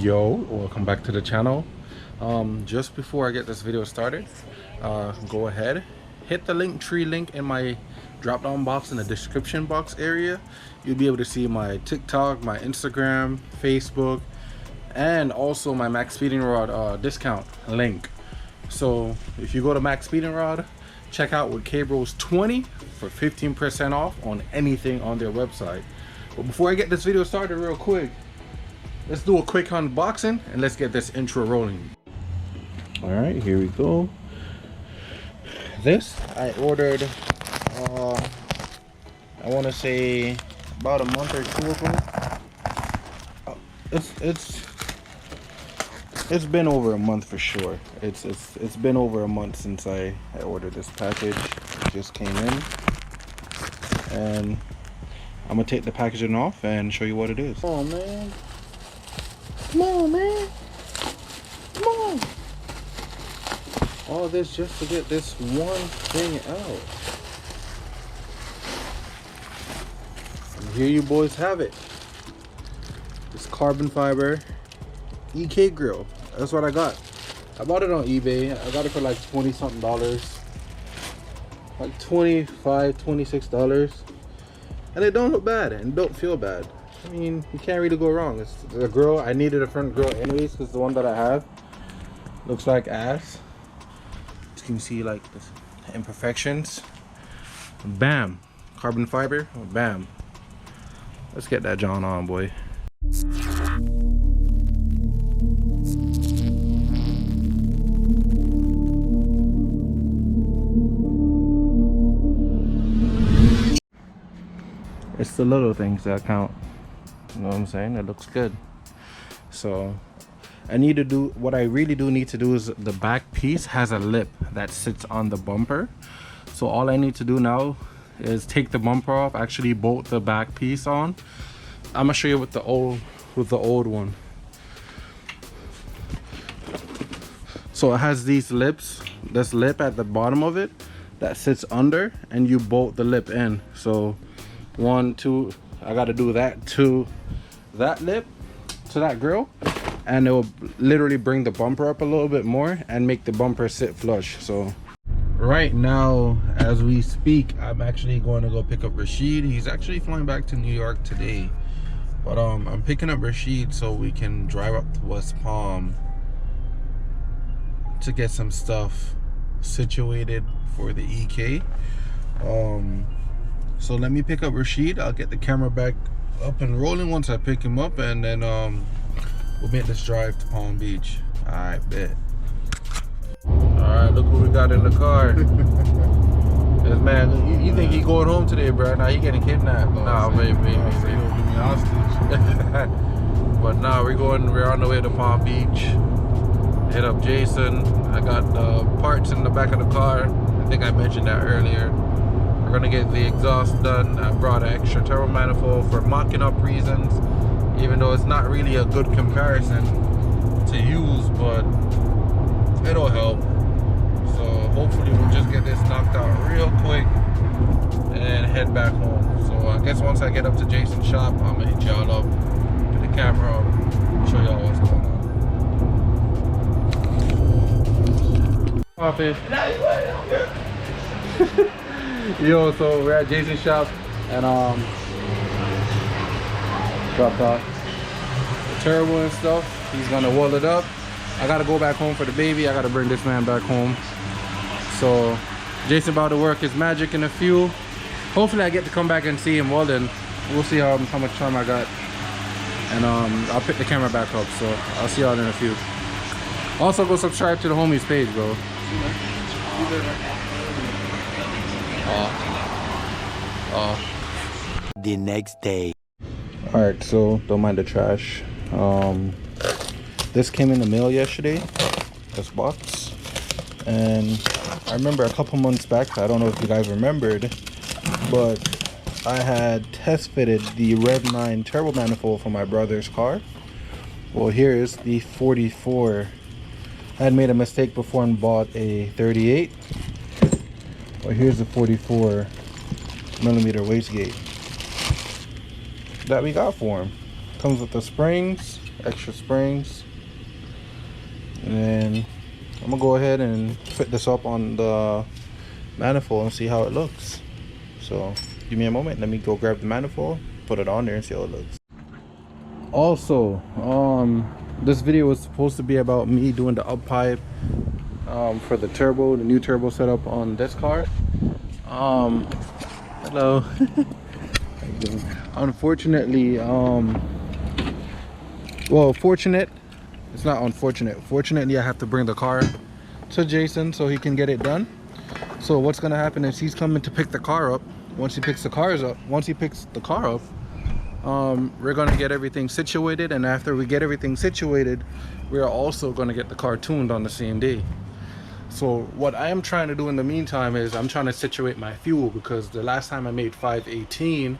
Yo, welcome back to the channel. Just before I get this video started, go ahead, hit the link in my drop down box in the description box area. You'll be able to see my TikTok, my Instagram, Facebook, and also my Max Speeding Rod discount link. So if you go to Max Speeding Rod, check out with K20 for 15% off on anything on their website. But before I get this video started real quick, let's do a quick unboxing and let's get this intro rolling. All right, here we go. This I ordered, I want to say about a month or two ago. It's been over a month for sure. It's been over a month since I ordered this package. It just came in, and I'm gonna take the packaging off and show you what it is. Oh man. Come on, man. Come on. All this just to get this one thing out. And here you boys have it. This carbon fiber EK grill. That's what I got. I bought it on eBay. I got it for like 20 something dollars. Like $25, $26. And it don't look bad and don't feel bad. I mean, you can't really go wrong. It's the grill. I needed a front grill anyways because the one that I have looks like ass. You can see like the imperfections. Bam. Carbon fiber. Bam. Let's get that John on, boy. It's the little things that count. You know what I'm saying? It looks good. So I need to do what I really do need to do is the back piece has a lip that sits on the bumper. So all I need to do now is take the bumper off, actually bolt the back piece on. I'm gonna show you with the old one. So it has these lips, this lip at the bottom of it that sits under, and you bolt the lip in. So 1, 2, I got to do that to that lip, to that grill, and it will literally bring the bumper up a little bit more and make the bumper sit flush. So right now as we speak, I'm actually going to go pick up Rashid. He's actually flying back to New York today, but I'm picking up Rashid so we can drive up to West Palm to get some stuff situated for the EK. So let me pick up Rashid. I'll get the camera back up and rolling once I pick him up, and then we'll make this drive to Palm Beach. I bet. Alright, look what we got in the car. This man, you think he going home today, bro? Nah, he getting kidnapped. Nah, baby. But nah, we're on the way to Palm Beach. Hit up Jason. I got the parts in the back of the car. I think I mentioned that earlier. We're gonna get the exhaust done. I brought an extra turbo manifold for mocking up reasons, even though it's not really a good comparison to use, but it'll help. So hopefully we'll just get this knocked out real quick and head back home. So I guess once I get up to Jason's shop, I'm gonna hit y'all up, put the camera up, show y'all what's going on. Office. Yo, so we're at Jason's shop and dropped off the turbo and stuff. He's gonna weld it up. I gotta go back home for the baby. I gotta bring this man back home. So Jason about to work his magic in a few. Hopefully I get to come back and see him welding. We'll see how much time I got, and I'll pick the camera back up. So I'll see y'all in a few. Also go subscribe to the homies page, bro. The next day. All right, so don't mind the trash. This came in the mail yesterday, this box, and I remember a couple months back, I don't know if you guys remembered, but I had test fitted the Rev9 Turbo manifold for my brother's car. Well, here is the 44. I had made a mistake before and bought a 38. Well, here's the 44 millimeter wastegate that we got for him. Comes with the springs, extra springs. And then I'm gonna go ahead and fit this up on the manifold and see how it looks. So give me a moment, let me go grab the manifold, put it on there and see how it looks. Also, this video was supposed to be about me doing the up pipe for the turbo, the new turbo setup on this car. Hello. Unfortunately, well, fortunate, it's not unfortunate, fortunately I have to bring the car to Jason so he can get it done. So what's gonna happen is he's coming to pick the car up. Once he picks the car up, we're gonna get everything situated, and after we get everything situated, we are also gonna get the car tuned on the same day. So what I am trying to do in the meantime is I'm trying to situate my fuel, because the last time I made 518,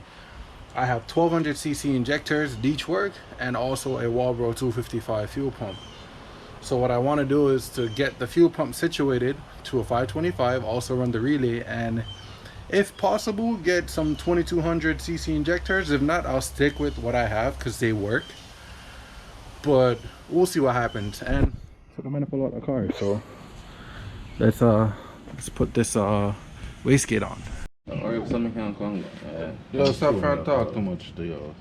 I have 1200cc injectors, Deech work, and also a Walbro 255 fuel pump. So what I want to do is to get the fuel pump situated to a 525, also run the relay, and if possible get some 2200cc injectors. If not, I'll stick with what I have because they work, but we'll see what happens. And put the manifold out of the car, so let's put this wastegate on. Or if something can come, Yo, stop trying to talk too much to y'all.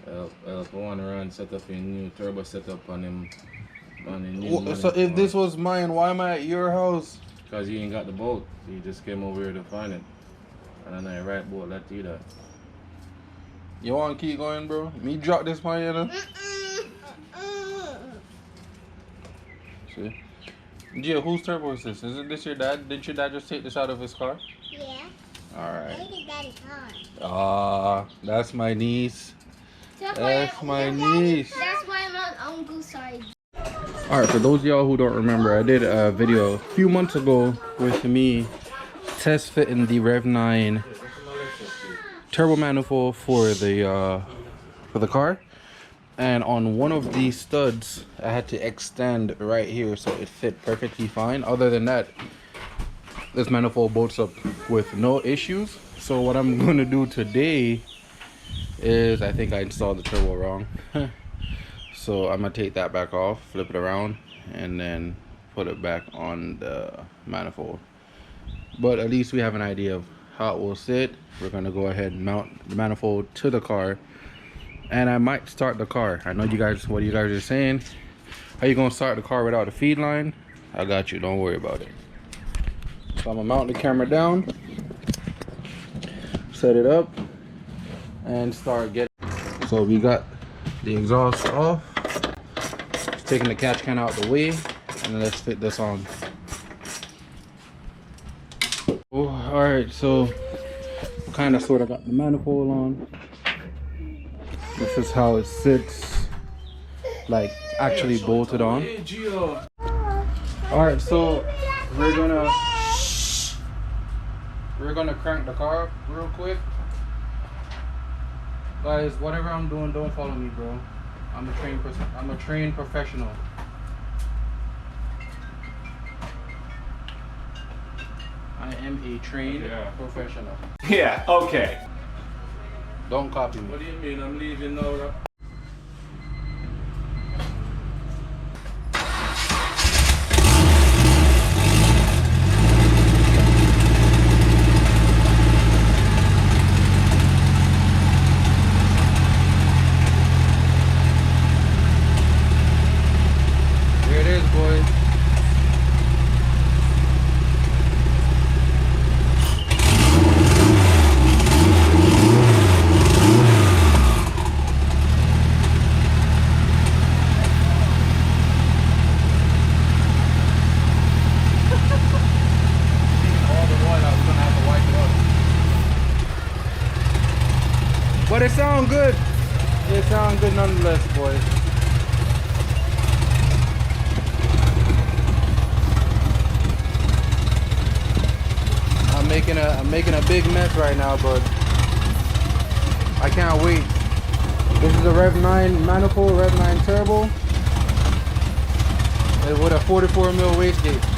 I want to run set up a new turbo setup on him. So if this was mine, why am I at your house? Because you ain't got the boat. So you just came over here to find it. And then I right boat let you that. You want to keep going, bro? Me drop this one, you know? See? Gia, whose turbo is this? Isn't this your dad? Didn't your dad just take this out of his car? Yeah. Alright. I think daddy's car. Ah, that's my niece. That's my niece. That's why I'm on uncle's side. Alright, for those of y'all who don't remember, I did a video a few months ago with me test fitting the Rev9 Turbo manifold for the car. And on one of these studs, I had to extend right here so it fit perfectly fine. Other than that, this manifold bolts up with no issues. So what I'm going to do today is, I think I installed the turbo wrong. So I'm going to take that back off, flip it around, and then put it back on the manifold. But at least we have an idea of how it will sit. We're going to go ahead and mount the manifold to the car. And I might start the car. I know you guys, what you guys are saying. How you gonna start the car without a feed line? I got you, don't worry about it. So I'm gonna mount the camera down, set it up, and start getting. So we got the exhaust off, taking the catch can out the way, and let's fit this on. Oh, all right, so kind of sort of got the manifold on. This is how it sits, like actually bolted on. Alright, so we're gonna crank the car up real quick. Guys, whatever I'm doing, don't follow me, bro. I'm a trained professional. I am a trained professional. Yeah, okay. Don't copy me. What do you mean? I'm leaving now. There it is, boys. But it sounds good. It sounds good nonetheless, boys. I'm making a big mess right now, but I can't wait. This is a Rev9 manifold, Rev9 Turbo, with a 44mm wastegate.